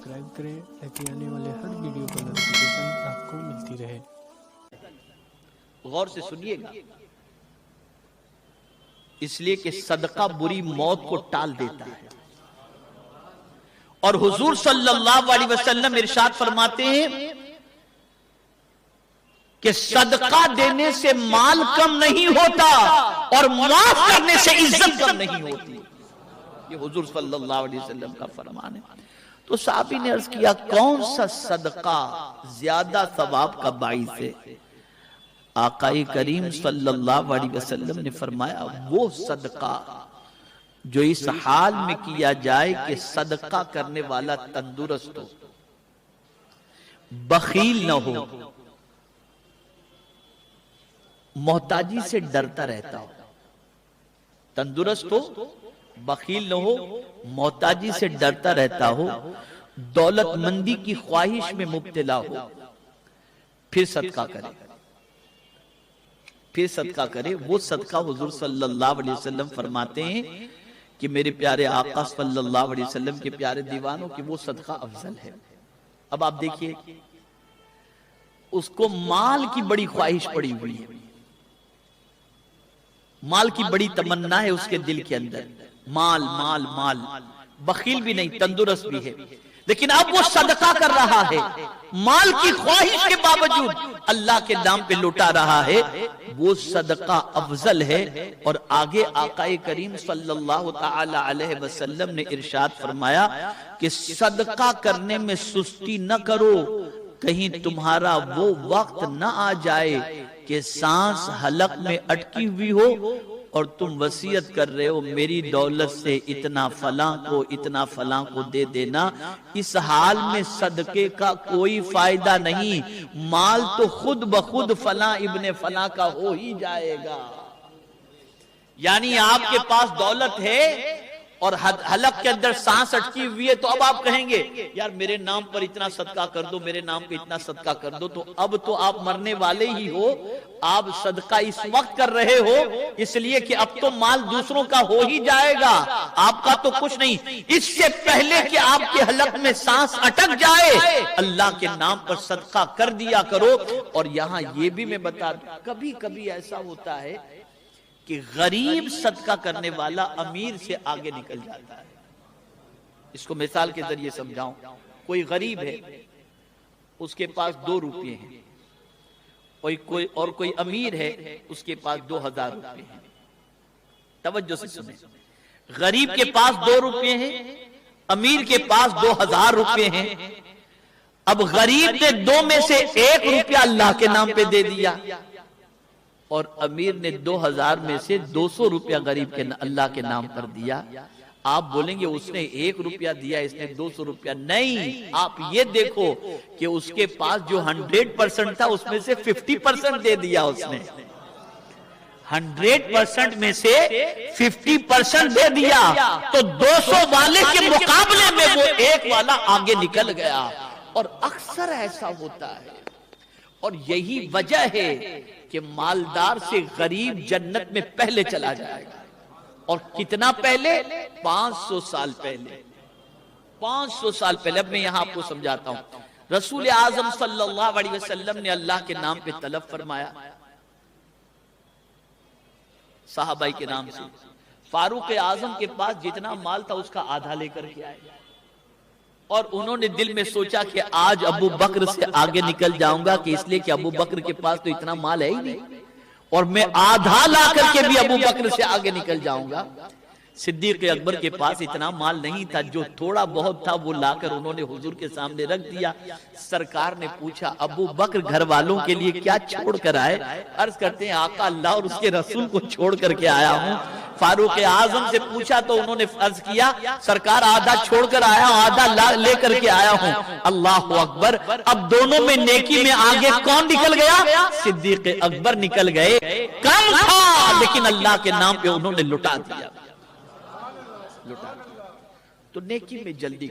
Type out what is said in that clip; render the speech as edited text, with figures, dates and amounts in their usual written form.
Subscribe کریں تاکہ آنے والے ہر ویڈیو کا نوٹیفیکیشن آپ کو ملتی رہے۔ غور سے سنیے گا، اس لیے کہ صدقہ بری موت کو ٹال دیتا ہے۔ اور حضور صلی اللہ علیہ وسلم ارشاد فرماتے ہیں کہ صدقہ دینے سے مال کم نہیں ہوتا اور معاف کرنے سے عزت کم نہیں ہوتی۔ یہ حضور صلی اللہ علیہ وسلم کا فرمان ہے۔ تو صحابی نے عرض کیا کون سا صدقہ زیادہ ثواب کا باعث ہے؟ آقا کریم صلی اللہ علیہ وسلم نے فرمایا وہ صدقہ جو اس حال میں کیا جائے کہ صدقہ کرنے والا تندرست ہو، بخیل نہ ہو، محتاجی سے ڈرتا رہتا ہو۔ تندرست ہو، بخیل نہ ہو، محتاجی سے ڈرتا رہتا ہو، دولت مندی کی خواہش میں مبتلا ہو، پھر صدقہ کرے، پھر صدقہ کرے۔ وہ صدقہ حضور صلی اللہ علیہ وسلم فرماتے ہیں کہ میرے پیارے آقا صلی اللہ علیہ وسلم کے پیارے دیوانوں کی وہ صدقہ افضل ہے۔ اب آپ دیکھیے اس کو مال کی بڑی خواہش پڑی ہوئی ہے، مال کی بڑی تمنا ہے اس کے دل کے اندر، مال مال مال، بخیل بھی نہیں، تندرست بھی ہے، لیکن اب وہ صدقہ کر رہا ہے، مال کی خواہش کے باوجود اللہ کے نام پہ لوٹا رہا ہے، وہ صدقہ افضل ہے۔ اور آگے آقا کریم صلی اللہ تعالی علیہ وسلم نے ارشاد فرمایا کہ صدقہ کرنے میں سستی نہ کرو، کہیں تمہارا وہ وقت نہ آ جائے کہ سانس حلق میں اٹکی ہوئی ہو اور تم وصیت کر رہے ہو میری دولت سے اتنا فلاں کو اتنا فلاں کو دے دینا۔ اس حال میں صدقے کا کوئی فائدہ نہیں، مال تو خود بخود فلاں ابن فلاں کا ہو ہی جائے گا۔ یعنی آپ کے پاس دولت ہے اور حلق کے اندر سانس اٹکی ہوئی ہے، تو اب آپ کہیں گے یار میرے نام پر اتنا صدقہ کر دو، میرے نام پہ اتنا صدقہ کر دو، تو اب تو آپ مرنے والے ہی ہو، آپ صدقہ اس وقت کر رہے ہو اس لیے کہ اب تو مال دوسروں کا ہو ہی جائے گا، آپ کا تو کچھ نہیں۔ اس سے پہلے کہ آپ کے حلق میں سانس اٹک جائے اللہ کے نام پر صدقہ کر دیا کرو۔ اور یہاں یہ بھی میں بتا دوں کبھی کبھی ایسا ہوتا ہے کہ غریب صدقہ کرنے والا امیر سے آگے نکل جاتا ہے۔ اس کو مثال کے ذریعے سمجھاؤں، کوئی غریب ہے اس کے پاس 2 روپے ہیں، اور کوئی امیر ہے اس کے پاس 2000 روپے ہیں۔ توجہ سے سنیں، غریب کے پاس 2 روپے ہیں، امیر کے پاس 2000 روپے ہیں۔ اب غریب نے 2 میں سے 1 روپیہ اللہ کے نام پہ دے دیا اور امیر نے 2000 میں سے 200 روپیہ غریب کے اللہ کے نام پر دیا۔ آپ بولیں گے اس نے 1 روپیہ دیا، اس نے 200 روپیہ، نہیں، آپ یہ دیکھو کہ اس کے پاس جو 100% تھا اس میں سے 50% دے دیا، اس نے 100% میں سے 50% دے دیا، تو 200 والے کے مقابلے میں وہ 1 والا آگے نکل گیا۔ اور اکثر ایسا ہوتا ہے، اور یہی وجہ ہے کہ مالدار سے غریب جنت میں پہلے چلا جائے گا۔ اور کتنا پہلے؟ 500 سال پہلے، 500 سال پہلے۔ اب میں یہاں آپ کو سمجھاتا ہوں، رسول اعظم صلی اللہ علیہ وسلم نے اللہ کے نام پہ طلب فرمایا صحابہ کے نام سے، فاروق اعظم کے پاس جتنا مال تھا اس کا آدھا لے کر کے آئے، اور انہوں نے دل میں سوچا کہ آج ابو بکر سے آگے نکل جاؤں گا، کہ اس لیے کہ ابو بکر کے پاس تو اتنا مال ہے ہی نہیں، اور میں آدھا لا کر کے بھی ابو بکر سے آگے نکل جاؤں گا۔ صدیق اکبر کے پاس اتنا مال نہیں تھا، جو تھوڑا بہت تھا وہ لا کر انہوں نے حضور کے سامنے رکھ دیا۔ سرکار نے پوچھا ابو بکر گھر والوں کے لیے کیا چھوڑ کر آئے؟ عرض کرتے ہیں آقا اللہ اور اس کے رسول کو چھوڑ کر کے آیا ہوں۔ فاروق اعظم سے پوچھا تو انہوں نے عرض کیا سرکار آدھا چھوڑ کر آیا ہوں، آدھا لے کر کے آیا ہوں۔ اللہ اکبر! اب دونوں میں نیکی میں آگے کون نکل گیا؟ صدیق اکبر نکل گئے۔ کم تھا لیکن اللہ کے نام پہ انہوں نے لٹا دیا۔ تو نیکی میں جلدی